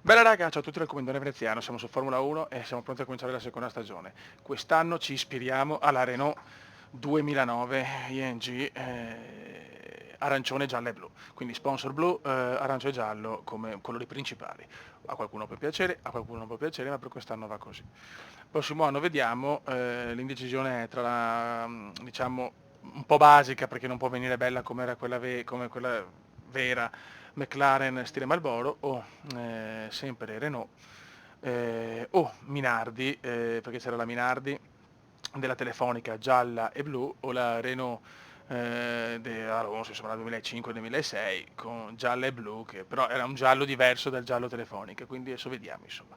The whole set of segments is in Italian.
Bella raga, ciao a tutti dal Comandone Veneziano, siamo su Formula 1 e siamo pronti a cominciare la seconda stagione. Quest'anno ci ispiriamo alla Renault 2009 ING arancione, gialla e blu, quindi sponsor blu, arancio e giallo come colori principali. A qualcuno può piacere, a qualcuno non può piacere, ma per quest'anno va così. Prossimo anno vediamo, l'indecisione è tra la, diciamo, un po' basica perché non può venire bella come era quella, come quella vera McLaren stile Marlboro o sempre Renault o Minardi, perché c'era la Minardi della Telefonica gialla e blu o la Renault Alonso, insomma, 2005-2006 con gialla e blu, che però era un giallo diverso dal giallo Telefonica, quindi adesso vediamo, insomma.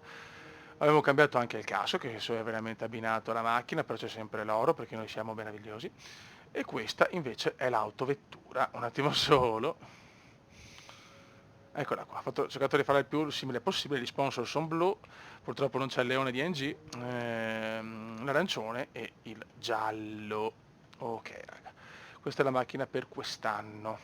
Abbiamo cambiato anche il caso, che adesso è veramente abbinato alla macchina, però c'è sempre l'oro perché noi siamo meravigliosi. E questa invece è l'autovettura, un attimo solo. Eccola qua, ho cercato di fare il più simile possibile, gli sponsor sono blu, purtroppo non c'è il leone di NG, l'arancione e il giallo. Ok raga, questa è la macchina per quest'anno.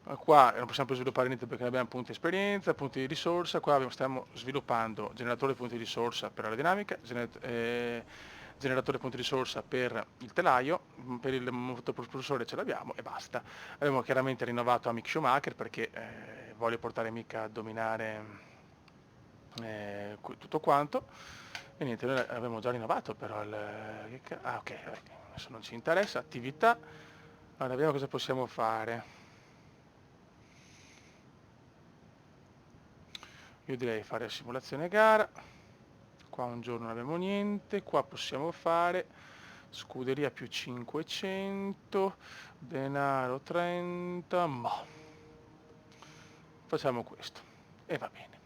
Qua non possiamo più sviluppare niente perché non abbiamo punti esperienza, punti di risorsa, qua stiamo sviluppando generatore punti di risorsa per l'aerodinamica, generatore punti di risorsa per il telaio, per il motopropulsore ce l'abbiamo e basta. Abbiamo chiaramente rinnovato a Mick Schumacher perché voglio portare Mick a dominare tutto quanto. E niente, noi abbiamo già rinnovato però ah ok, adesso non ci interessa, attività. Allora vediamo cosa possiamo fare. Io direi fare simulazione gara. Qua un giorno non abbiamo niente, qua possiamo fare scuderia più 500, denaro 30, ma facciamo questo e va bene.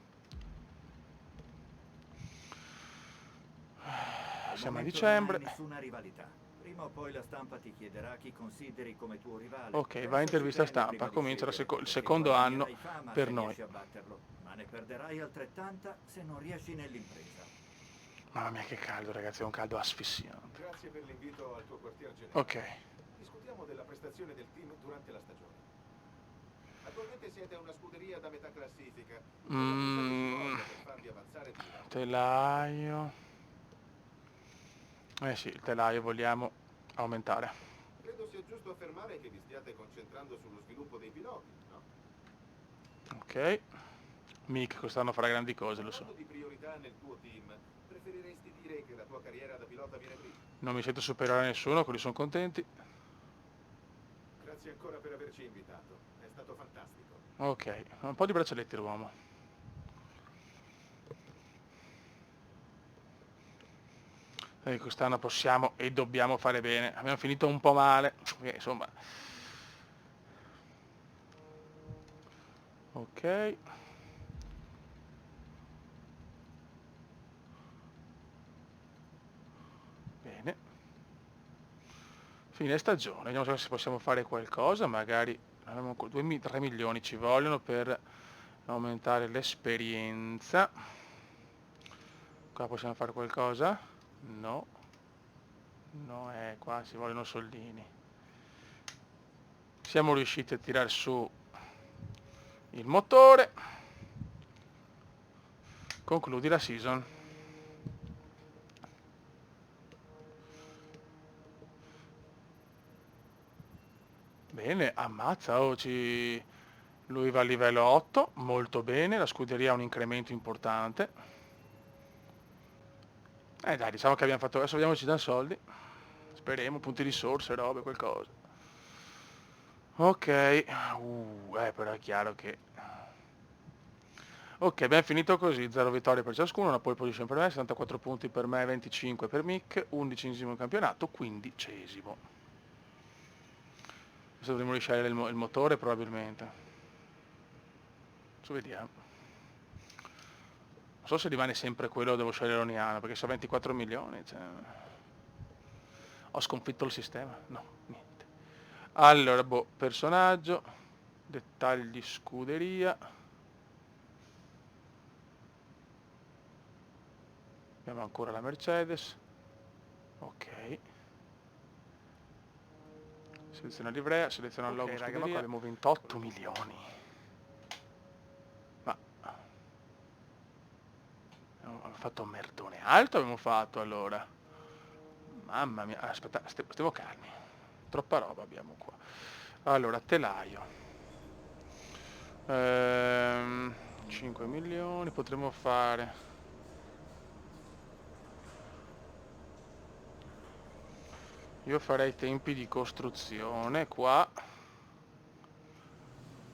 Siamo a momento non hai dicembre. nessuna rivalità. Prima o poi la stampa ti chiederà chi consideri come tuo rivale. Ok, va Pensaci intervista bene stampa, prima di comincia scegliere, il perché secondo anno guadagnerai fama per se noi. riesci a batterlo, ma ne perderai altrettanta se non riesci nell'impresa. Mamma mia che caldo ragazzi, è un caldo asfissiante. Grazie per l'invito al tuo quartier Ok. generale. Discutiamo della prestazione del team durante la stagione. Attualmente siete una scuderia da metà classifica. Cosa pensate ci Mm, voglia per farvi avanzare di livello? telaio. Eh sì, il telaio vogliamo aumentare. Credo sia giusto affermare che vi stiate concentrando sullo sviluppo dei piloti, no? Ok. Mick quest'anno farà grandi cose, lo so. Parlando di priorità nel tuo team, preferiresti dire che la tua carriera da pilota viene prima? Non mi sento superiore a nessuno, quelli sono contenti. Grazie ancora per averci invitato. È stato fantastico. Ok, un po' di braccialetti l'uomo. E quest'anno possiamo e dobbiamo fare bene. Abbiamo finito un po' male, perché, insomma. Ok. Bene. Fine stagione, vediamo se possiamo fare qualcosa, magari 3 milioni ci vogliono per aumentare l'esperienza. Qua possiamo fare qualcosa? No. No, qua ci vogliono soldini. Siamo riusciti a tirare su il motore. Concludi la season. Bene, ammazza, lui va a livello 8, molto bene, la scuderia ha un incremento importante. Dai, diciamo che abbiamo fatto, adesso vediamo se ci danno soldi. Speriamo, punti risorse, robe, qualcosa. Ok, però è chiaro che... Ok, abbiamo finito così, 0 vittorie per ciascuno, una pole position per me, 74 punti per me, 25 per Mick, 11esimo in campionato, 15esimo. Adesso dovremmo riscegliere il motore probabilmente. Adesso vediamo. Non so se rimane sempre quello o devo scegliere ogni anno, perché se ho 24 milioni, cioè... Ho sconfitto il sistema? No, niente. Allora, personaggio, dettagli scuderia. Abbiamo ancora la Mercedes. Ok. Seleziona livrea, seleziona il logo Ok, raga, ma scuderia. qua Abbiamo 28 milioni. Ma fatto un merdone alto, abbiamo fatto allora. Mamma mia, aspetta, stiamo calmi. Troppa roba abbiamo qua. Allora, telaio. 5 milioni potremmo fare. Io farei tempi di costruzione qua.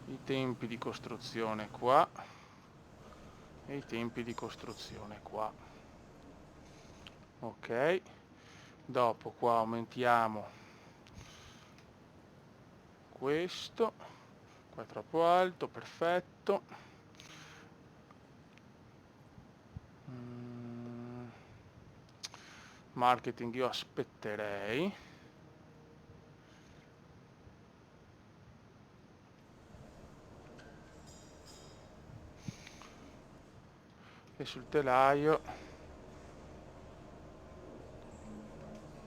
I tempi di costruzione qua. E i tempi di costruzione qua. Ok. Dopo qua aumentiamo questo. Qua è troppo alto, perfetto. Marketing io aspetterei. E sul telaio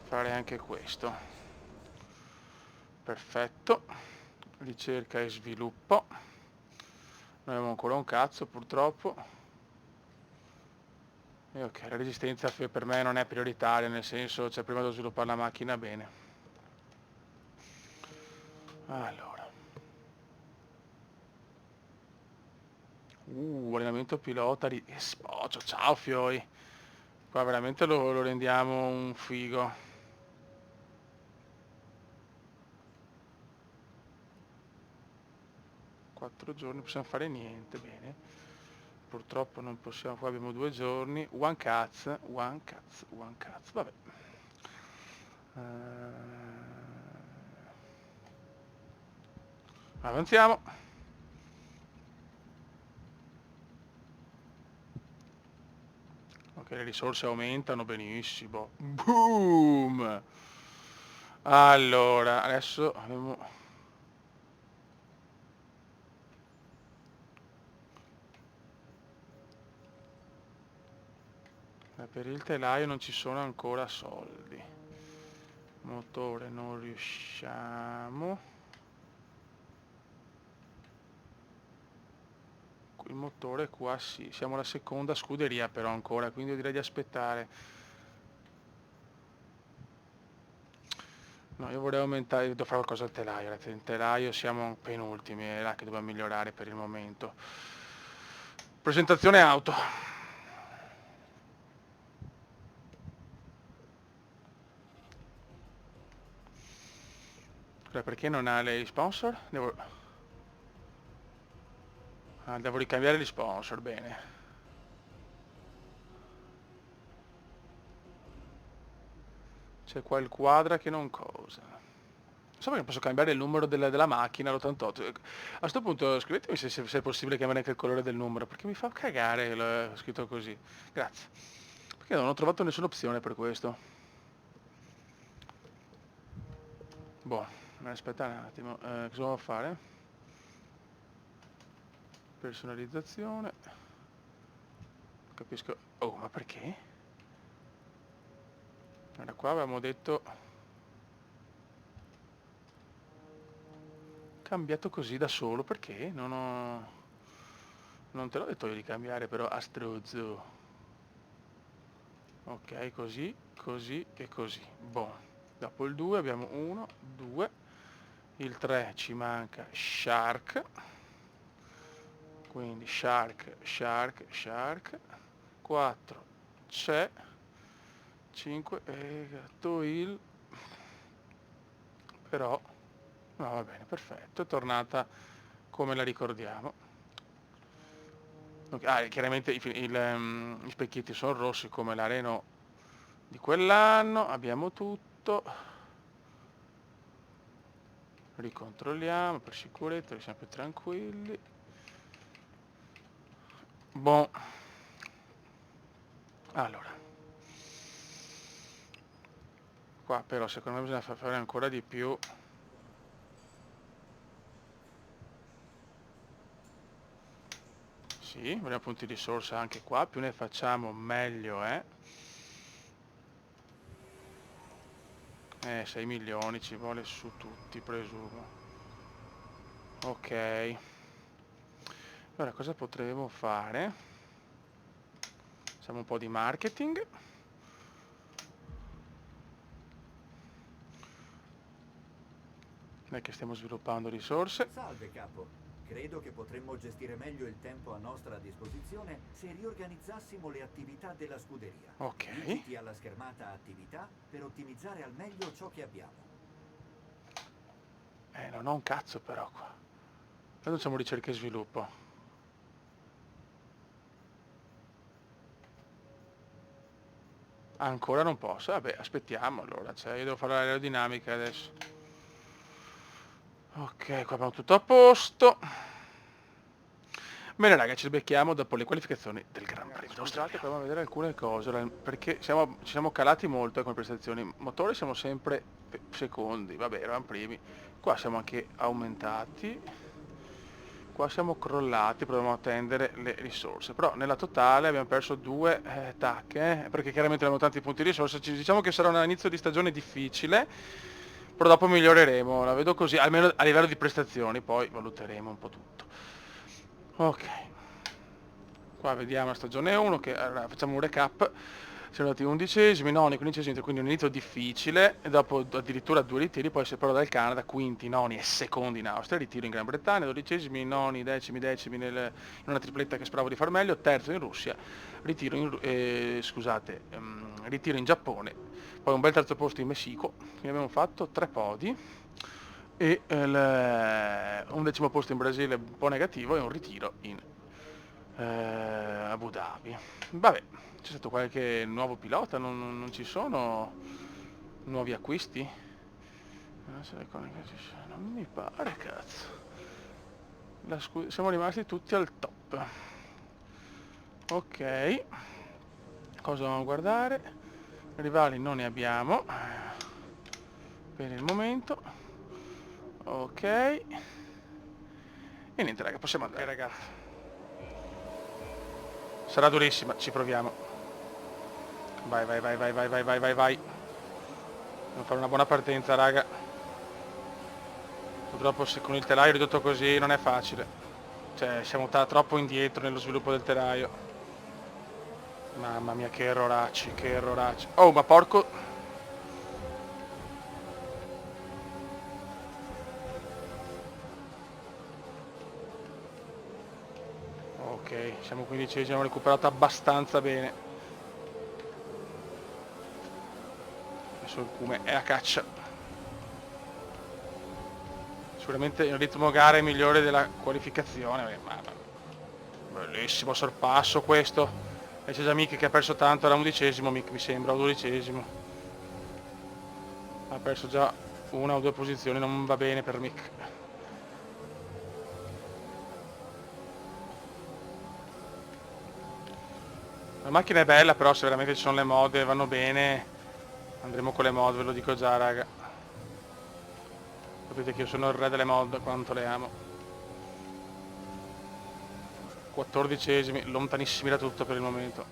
fare anche questo. Perfetto. Ricerca e sviluppo. Non abbiamo ancora un cazzo purtroppo. E ok, la resistenza per me non è prioritaria, nel senso, cioè prima devo sviluppare la macchina bene. Allora. Allenamento pilota di Spocio, ciao Fioi. Qua veramente lo rendiamo un figo. 4 giorni non possiamo fare niente, bene. Purtroppo non possiamo, qua abbiamo 2 giorni. One cats, vabbè. Avanziamo. Ok, le risorse aumentano, benissimo. Boom! Allora, adesso abbiamo... per il telaio non ci sono ancora soldi. Motore non riusciamo. Il motore qua sì, siamo alla seconda scuderia però ancora, quindi io direi di aspettare. No, io vorrei aumentare, devo fare qualcosa al telaio, il telaio siamo penultimi, è là che dobbiamo migliorare per il momento. Presentazione auto. Perché non ha le sponsor? Devo ricambiare gli sponsor, bene. C'è qua il quadra che non cosa. Non so perché posso cambiare il numero della macchina, l'88. A questo punto scrivetemi se è possibile cambiare anche il colore del numero, perché mi fa cagare scritto così. Grazie. Perché non ho trovato nessuna opzione per questo. Boh, aspetta un attimo. Cosa devo fare? Personalizzazione. Capisco. Oh, ma perché? Allora qua avevamo detto... Cambiato così da solo, perché? Non te l'ho detto io di cambiare però a strozzo. Ok, così, così e così. Boh. Dopo il 2 abbiamo 1, 2. Il 3 ci manca Shark. Quindi Shark, Shark, Shark. 4 c'è. 5 è gatto il... Però... No, va bene, perfetto. È tornata come la ricordiamo. Chiaramente gli specchietti sono rossi come la Renault di quell'anno. Abbiamo tutto. Ricontrolliamo per sicurezza, siamo più tranquilli. Boh. Allora. Qua però secondo me bisogna fare ancora di più. Sì, vogliamo punti di risorsa anche qua. Più ne facciamo meglio è. 6 milioni ci vuole su tutti, presumo. Ok. Allora cosa potremmo fare? Facciamo un po' di marketing. Non è che stiamo sviluppando risorse. Salve, capo. Credo che potremmo gestire meglio il tempo a nostra disposizione se riorganizzassimo le attività della scuderia. Ok. Digiti alla schermata attività per ottimizzare al meglio ciò che abbiamo. Non ho un cazzo però qua. Adesso facciamo ricerca e sviluppo. Ancora non posso. Vabbè, aspettiamo allora. Cioè, io devo fare l'aerodinamica adesso. Ok, qua abbiamo tutto a posto. Bene raga, ci becchiamo dopo le qualificazioni del Gran Premio. Scusate, proviamo a vedere alcune cose, perché ci siamo calati molto con le prestazioni. Motori siamo sempre secondi, vabbè, eravamo primi. Qua siamo anche aumentati. Qua siamo crollati, proviamo a tendere le risorse. Però nella totale abbiamo perso 2 tacche, perché chiaramente abbiamo tanti punti di risorse. Diciamo che sarà un inizio di stagione difficile, però dopo miglioreremo, la vedo così, almeno a livello di prestazioni, poi valuteremo un po' tutto. Ok, qua vediamo la stagione 1, che allora, facciamo un recap. Siamo andati 11esimi, noni, 15esimi, quindi un inizio difficile, e dopo addirittura 2 ritiri, poi separato dal Canada, quinti, noni e secondi in Austria, ritiro in Gran Bretagna, 12esimi, noni, decimi in una tripletta che speravo di far meglio, terzo in Russia, ritiro in Giappone, poi un bel terzo posto in Messico, quindi abbiamo fatto 3 podi, e un 10° posto in Brasile un po' negativo e un ritiro in Abu Dhabi. Vabbè, c'è stato qualche nuovo pilota, non ci sono nuovi acquisti? Non mi pare, cazzo. Siamo rimasti tutti al top. Ok, cosa dobbiamo guardare? Rivali non ne abbiamo per il momento. Ok, e niente raga, possiamo andare. Ok ragazzi, sarà durissima, ci proviamo. Vai. Devo fare una buona partenza, raga. Purtroppo se con il telaio ridotto così non è facile. Cioè, siamo troppo indietro nello sviluppo del telaio. Mamma mia, che erroracci. Oh, ma porco... Ok, siamo 15esimi, abbiamo recuperato abbastanza bene. Adesso il Cume è a caccia. Sicuramente il ritmo gara è migliore della qualificazione. Bellissimo sorpasso questo. E c'è già Mick che ha perso tanto, era 11esimo Mick mi sembra, o 12esimo. Ha perso già 1 o 2 posizioni, non va bene per Mick. La macchina è bella, però se veramente ci sono le mod e vanno bene, andremo con le mod, ve lo dico già raga. Sapete che io sono il re delle mod, quanto le amo. 14esimi, lontanissimi da tutto per il momento.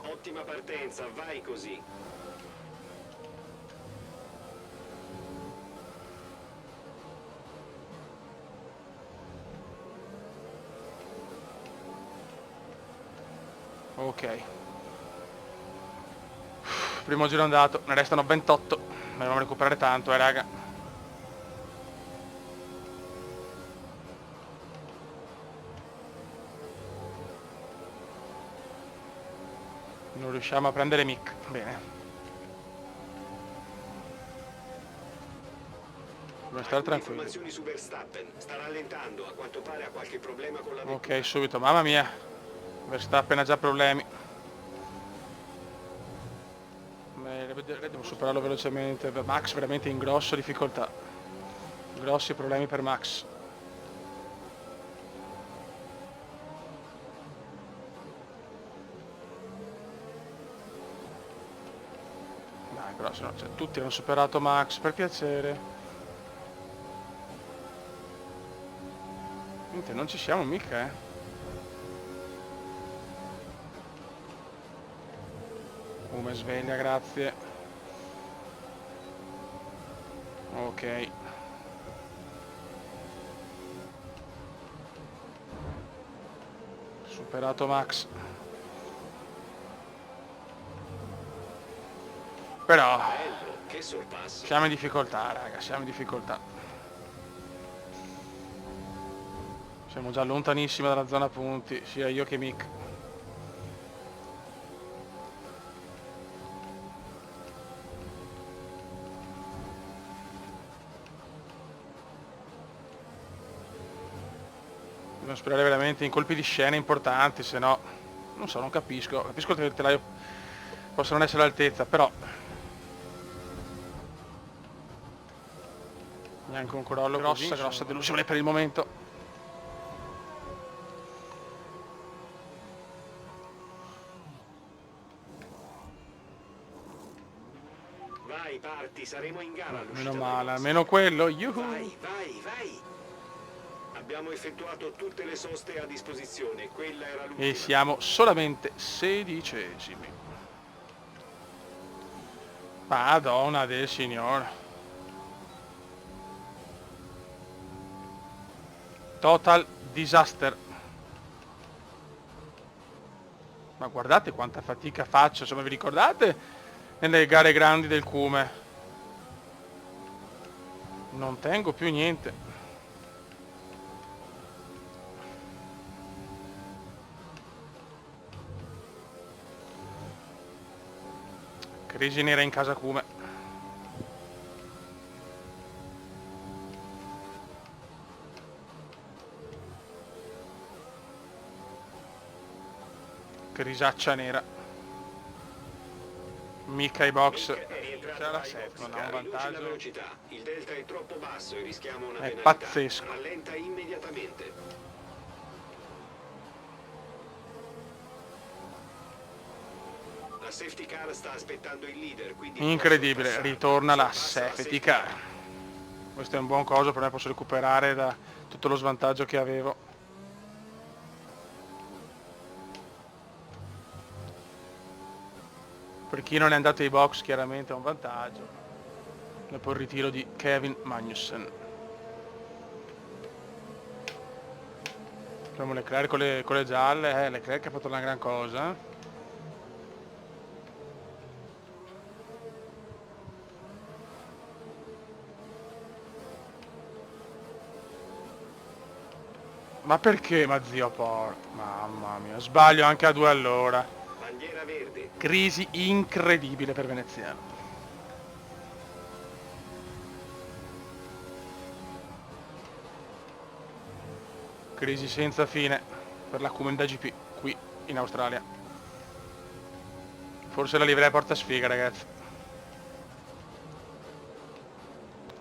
Ottima partenza, vai così. Ok. Primo giro andato, ne restano 28. Dobbiamo recuperare tanto, raga. Non riusciamo a prendere Mick. Bene. Dobbiamo stare tranquilli. Informazioni su Verstappen. Sta rallentando, a quanto pare ha qualche problema con la vettura. Ok, subito. Mamma mia. Verstappen ha già problemi. Devo superarlo velocemente. Max veramente in grossa difficoltà. Grossi problemi per Max. Dai, però se no, cioè, tutti hanno superato Max, per piacere. Niente, non ci siamo mica, Come sveglia, grazie. Ok. Superato Max. Però Bello, che sorpasso. siamo in difficoltà, raga, siamo in difficoltà. Siamo già lontanissimi dalla zona punti, sia io che Mick. Dobbiamo sperare veramente in colpi di scena importanti, se no non so, non capisco. Capisco che il telaio possa non essere all'altezza, però neanche un crollo grossa delusione per il momento. Vai, parti, saremo in gara all'uscita Meno dai male, box. almeno quello. Yuhu. Vai, vai, vai. Abbiamo effettuato tutte le soste a disposizione, quella era l'ultima. E siamo solamente 16esimi. Madonna del Signore. Total disaster. Ma guardate quanta fatica faccio, insomma, vi ricordate nelle gare grandi del Cume? Non tengo più niente. Crisi nera in casa Cume. Grisaccia nera. Mica i box. È rientrata C'è la dai settima, box. no? Un Riduci la vantaggio. velocità. Il delta è troppo basso e rischiamo una È penalità. pazzesco. Rallenta immediatamente. La safety car sta aspettando il leader, quindi può Incredibile, sorpassare. ritorna la Sorpassa safety car. Questo è un buon coso, per me posso recuperare da tutto lo svantaggio che avevo. Per chi non è andato ai box chiaramente è un vantaggio. Dopo il ritiro di Kevin Magnussen. Abbiamo Leclerc con le gialle, Leclerc ha fatto una gran cosa. Ma perché, ma zio porco? Mamma mia, sbaglio anche a 2 all'ora. Bandiera verde. Crisi incredibile per Veneziano. Crisi senza fine per la Comenda GP qui in Australia. Forse la livrea porta sfiga, ragazzi.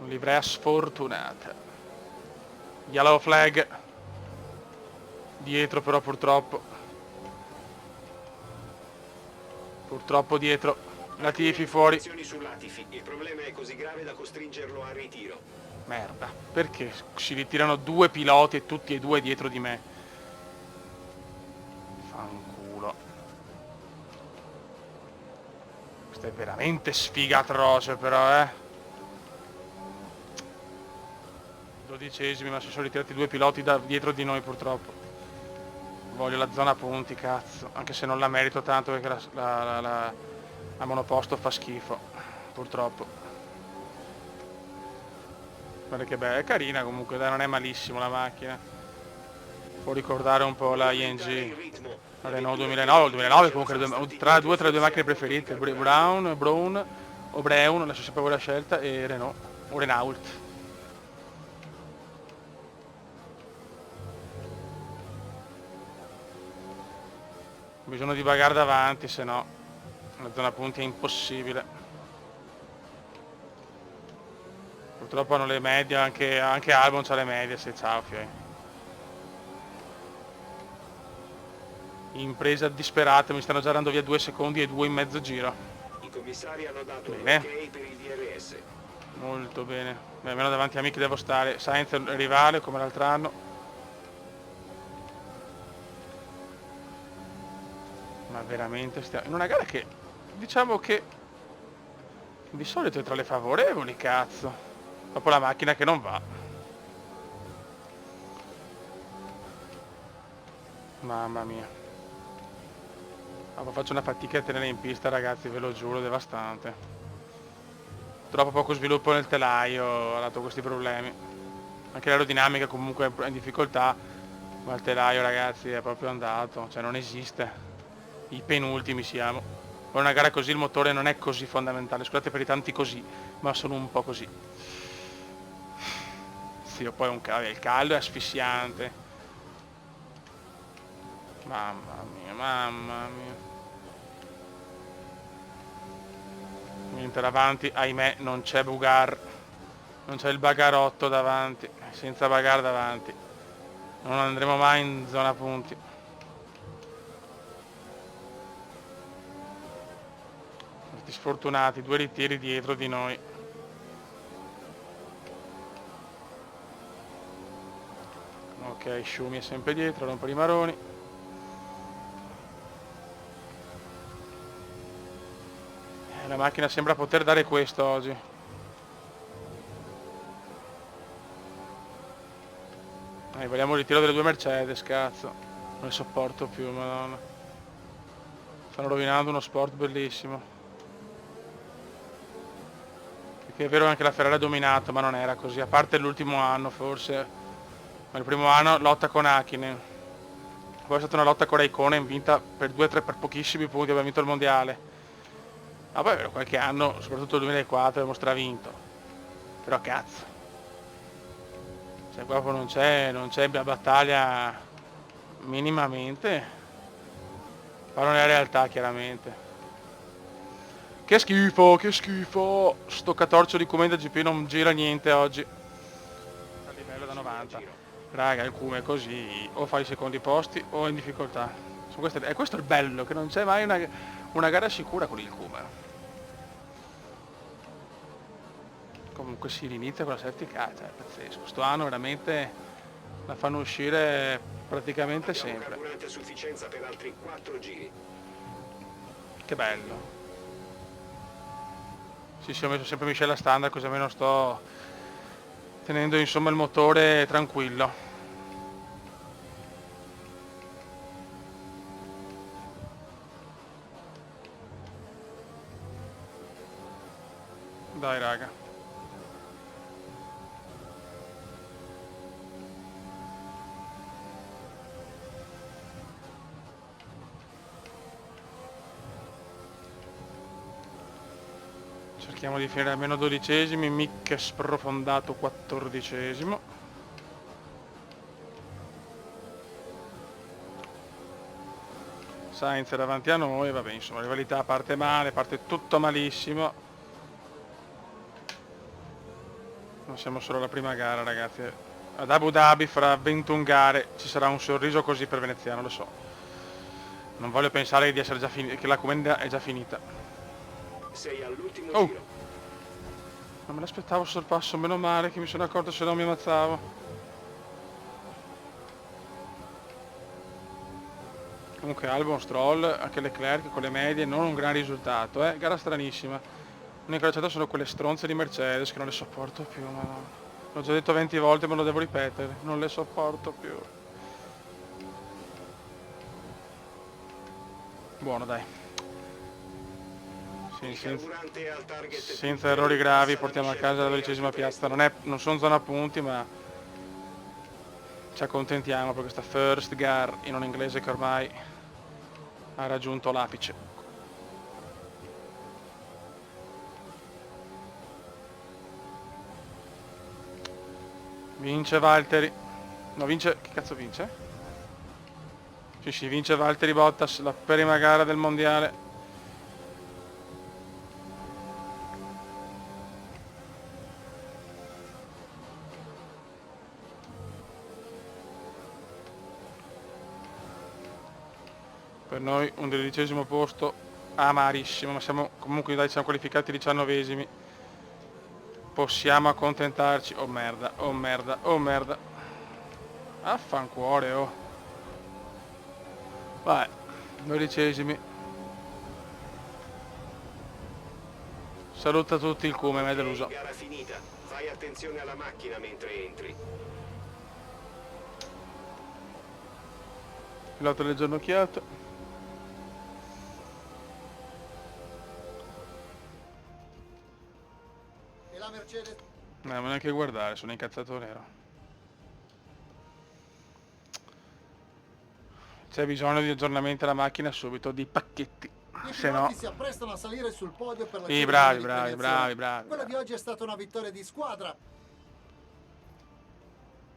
Livrea sfortunata. Yellow flag. Dietro però purtroppo. Purtroppo dietro. Latifi fuori. Azioni su Latifi. Il problema è così grave da costringerlo al ritiro. Merda. Perché si ritirano 2 piloti e tutti e 2 dietro di me? Fanculo. Questa è veramente sfiga atroce però, 12esimi, ma si sono ritirati 2 piloti dietro di noi purtroppo. Voglio la zona punti, cazzo. Anche se non la merito tanto perché la monoposto fa schifo. Purtroppo. Guarda che bella, è carina comunque, dai, non è malissimo la macchina. Può ricordare un po' la ING. La Renault 2009, il 2009 comunque tra le due macchine preferite, Brown o Brown, adesso sapevo la scelta, e Renault o Renault. Bisogna di bagare davanti, se no la zona punti è impossibile. Purtroppo hanno le medie, anche Albon c'ha le medie, se ciao fioi. Impresa disperata, mi stanno già dando via 2 secondi e 2 in mezzo giro. I commissari hanno dato Bene. ok per il DRS. Molto bene. Beh, almeno davanti a Mick devo stare. Sainz è il rivale come l'altro anno. Ma veramente stiamo in una gara che diciamo che di solito è tra le favorevoli, cazzo. Dopo la macchina che non va. Mamma mia. Ma faccio una fatica a tenere in pista, ragazzi, ve lo giuro, devastante. Troppo poco sviluppo nel telaio ha dato questi problemi. Anche l'aerodinamica comunque è in difficoltà, ma il telaio, ragazzi, è proprio andato, cioè non esiste. I penultimi siamo. Per una gara così il motore non è così fondamentale, scusate per i tanti così, ma sono un po' così. Sì, poi il caldo è asfissiante. Mamma mia, mamma mia. Niente davanti, ahimè, non c'è Bugar. Non c'è il bagarotto davanti. Senza bagar davanti non andremo mai in zona punti. Questi sfortunati, 2 ritiri dietro di noi. Ok, Schumi è sempre dietro, rompe i maroni. La macchina sembra poter dare questo oggi. Vogliamo il ritiro delle 2 Mercedes, cazzo. Non le sopporto più, madonna. Stanno rovinando uno sport bellissimo. Perché è vero che anche la Ferrari ha dominato, ma non era così. A parte l'ultimo anno, forse. Ma il primo anno lotta con Hakkinen. Poi è stata una lotta con Raikkonen, vinta per 2-3 per pochissimi punti, abbiamo vinto il mondiale. Ma poi è vero, qualche anno, soprattutto il 2004, abbiamo stravinto. Però cazzo. Cioè proprio non c'è battaglia minimamente. Parlo nella realtà, chiaramente. Che schifo, che schifo. Sto catorcio di Comenda GP non gira niente oggi. A livello da 90. Raga, il Cume è così. O fai i secondi posti o è in difficoltà. È questo il bello, che non c'è mai una gara sicura con il Cume. Comunque si inizia con la settica, cioè è pazzesco. Sto anno veramente la fanno uscire praticamente sempre. Carburante a sufficienza per altri 4 giri. Che bello. Sì, ho messo sempre miscela standard, così almeno sto tenendo insomma il motore tranquillo. Dai raga. Cerchiamo di finire almeno 12esimi, Mick è sprofondato 14esimo. Sainz è davanti a noi, vabbè, insomma, la rivalità parte male, parte tutto malissimo. Non siamo solo alla prima gara, ragazzi. Ad Abu Dhabi fra 21 gare ci sarà un sorriso così per Veneziano, lo so. Non voglio pensare di essere già che la comenda è già finita. Sei all'ultimo giro. Non me l'aspettavo sul passo, meno male che mi sono accorto, se no mi ammazzavo. Comunque Albon, Stroll, anche Leclerc con le medie, non un gran risultato, gara stranissima. L'unica ricetta sono quelle stronze di Mercedes che non le sopporto più, ma no. L'ho già detto 20 volte ma lo devo ripetere, non le sopporto più. Buono, dai. Senza errori gravi portiamo a casa la 12ª piazza. Non sono zona punti, ma ci accontentiamo per questa first gar in un inglese che ormai ha raggiunto l'apice. Vince Valtteri. No, vince... Che cazzo vince? Sì, vince Valtteri Bottas, la prima gara del mondiale. Per noi un 12° posto amarissimo, ma siamo comunque, dai, siamo qualificati 19esimi. Possiamo accontentarci. Oh merda, oh merda, oh merda. Affancuore, oh. Vai, 12esimi. Saluta tutti il Cume, mi è deluso. Gara finita, fai attenzione alla macchina mentre entri. Pilota del giorno occhiato. E la Mercedes? Non devo neanche guardare, sono incazzato nero. C'è bisogno di aggiornamenti alla macchina subito, di pacchetti. I Se piloti no... si apprestano a salire sul podio per la Sì, cerimonia bravi, di bravi, premiazione. bravi. Quella di oggi è stata una vittoria di squadra.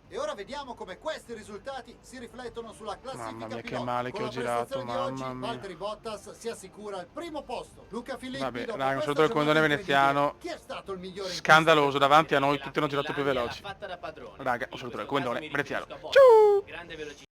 E ora vediamo come questi risultati si riflettono sulla classifica Mamma mia, che piloti. male Con che ho la girato, prestazione di oggi, mamma mia. Valtteri Bottas si assicura il primo posto. Luca Filippi, Vabbè, dopo raga, un questa saluto al comandante giornata veneziano. incredibile, chi è stato il migliore in Scandaloso, davanti a noi La tutti hanno girato più Finlandia veloci. l'ha fatta da padrone. Raga, un In saluto al questo caso comandante mi veneziano. riferisco a Bottas. Ciao! Grande velocità.